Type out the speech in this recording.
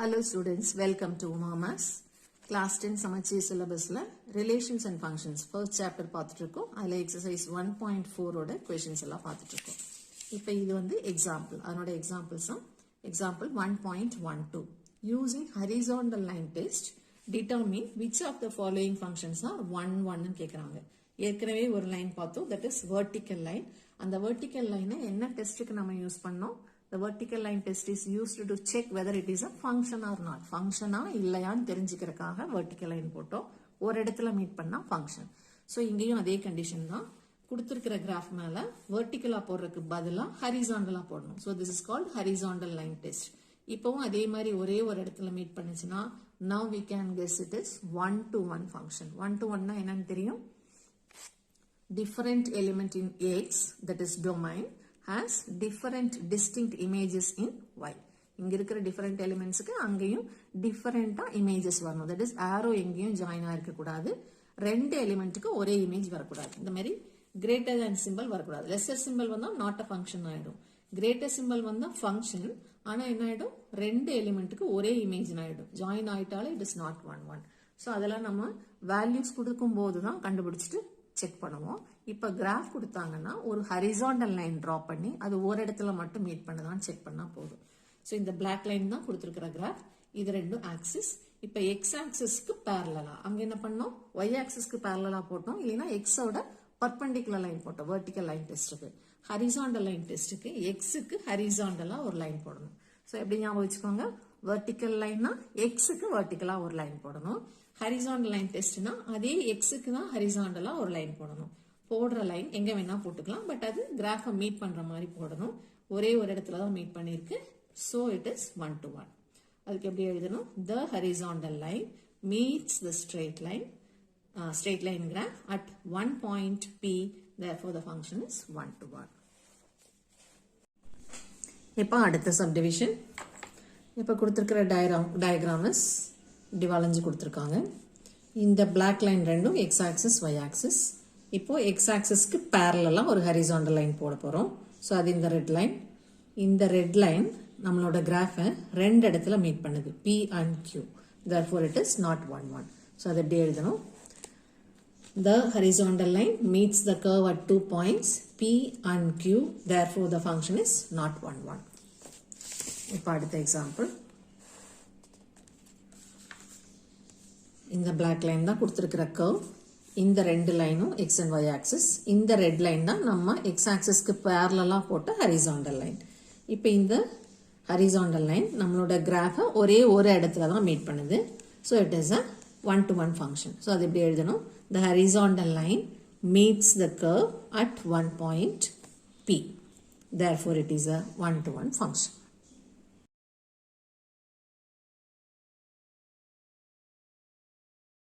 Hello students, welcome to Mama's class 10 Samacheer syllabus la relations and functions first chapter பார்த்துட்டு அதுல exercise 1.4 ஓட questions எல்லாம் பார்த்துட்டு இருக்கோம். இப்போ இது வந்து example. அதனோட examples example 1.12 using horizontal line test determine which of the following functions are 1 1 ன்னு கேக்குறாங்க. ஏற்கனவே ஒரு லைன் பார்த்தோம், that is vertical line. அந்த vertical line என்ன டெஸ்ட்க்கு நம்ம யூஸ் பண்ணோம்? The vertical line test is used to check whether it is a function or not. Function இல்லையான்னு தெரிஞ்சுக்கிறதுக்காக vertical line போட்டோம். ஒரு இடத்துல மீட் பண்ணா function. So இங்கேயும் அதே கண்டிஷன் தான். கொடுத்திருக்கிற கிராஃப் மேல verticalா போடுறதுக்கு பதிலா ஹரிசாண்டலா போடணும். So this is called horizontal line test. இப்பவும் அதே மாதிரி ஒரே ஒரு இடத்துல மீட் பண்ணுச்சுன்னா now we can guess it is 1-to-1 function. 1-to-1 என்னன்னு தெரியும்? Different element in X, that is domain, has different distinct images in Y. இங்க இருக்கிற different elementsக்கு அங்கேயும் different images வரணும். That is arrow எங்கேயும் join ஆயிருக்க கூடாது. ரெண்டு elementக்கு ஒரே image வரக்கூடாது. இந்த மாதிரி greater than symbol வரக்கூடாது. lesser symbol வந்தா not a function ஆயிடும். greater symbol வந்தா function, ஆனா என்ன ஆயிடும்? ரெண்டு elementக்கு ஒரே image ஆயிடும். join ஆயிட்டாலே it is not 1 1. So அதெல்லாம் நம்ம values கொடுக்கும் போது தான் கண்டுபிடிச்சிட்டு செக் பண்ணுவோம். இப்ப கிராஃப் கொடுத்தாங்கன்னா ஒரு ஹரிசாண்டல் லைன் டிரா பண்ணி அது ஒரு இடத்துல மட்டும் மீட் பண்ணதான் செக் பண்ணா போதும். சோ இந்த பிளாக் லைன் தான் கொடுத்திருக்கிற கிராஃப். இது ரெண்டும் ஆக்சிஸ். இப்ப எக்ஸ் ஆக்சிஸ்க்கு பேரலலா அங்க என்ன பண்ணோம்? ஒய் ஆக்சிஸ்க்கு பேரலலா போட்டோம். இல்லனா எக்ஸோட பர்பெண்டிகுலர் லைன் போட்டோம். வெர்டிகல் லைன் டெஸ்ட்க்கு. ஹரிசாண்டல் லைன் டெஸ்ட்க்கு எக்ஸ்க்கு ஹரிசாண்டலா ஒரு லைன் போடணும். சோ எப்படி ஞாபகம் வச்சுக்கோங்க? வெர்டிகல் லைன்னா எக்ஸ்க்கு வெர்டிகலா ஒரு லைன் போடணும். ஹரிசாண்டல் லைன் டெஸ்ட்னா அதே எக்ஸ்க்கு தான் ஹரிசாண்டலா ஒரு லைன் போடணும். போடுற லைன் எங்க வேணா போட்டுக்கலாம், பட் அது கிராஃப மீட் பண்ற மாதிரி போடணும். ஒரே ஒரு இடத்துல தான் மீட் பண்ணிருக்கு. so it is 1-to-1. அதுக்கு எப்படி எழுதணும்? the horizontal line meets the straight line graph at one point P, therefore the function is 1-to-1. இப்போ அடுத்த சப்டிவிஷன். இப்போ கொடுத்திருக்கிற டயக்ராம் இஸ் இப்படி வளைஞ்சு கொடுத்திருக்காங்க. இந்த பிளாக் லைன் ரெண்டும் எக்ஸ் ஆக்சிஸ் ஒய் ஆக்சிஸ். இப்போ எக்ஸ் ஆக்சிஸ்க்கு பேரலா ஒரு ஹரிசாண்டல் லைன் போட போறோம். ஸோ அது இந்த ரெட் லைன். இந்த ரெட் லைன் நம்மளோட கிராஃபை ரெண்டு இடத்துல மீட் பண்ணுது, P and Q. therefore it is not 1 1. So அதை எப்படி எழுதணும்? the horizontal line meets the curve at 2 points P and Q, therefore the function is not 1 1. இப்போ அடுத்த எக்ஸாம்பிள். இந்த பிளாக் லைன் தான் கொடுத்திருக்கிற கர்வ். இந்த ரெண்டு லைனும் எக்ஸ் அண்ட் ஒய் ஆக்சிஸ். இந்த ரெட் லைன் தான் நம்ம எக்ஸ் ஆக்சிஸ்க்கு பேரலா போட்ட ஹரிசாண்டல் லைன். இப்போ இந்த ஹரிசாண்டல் லைன் நம்மளோட கிராஃபை ஒரே ஒரு இடத்துல தான் மீட் பண்ணுது. So it is a 1-to-1 function. So அது எப்படி எழுதணும்? the horizontal line meets the curve at one point P, therefore it is a 1-to-1 function.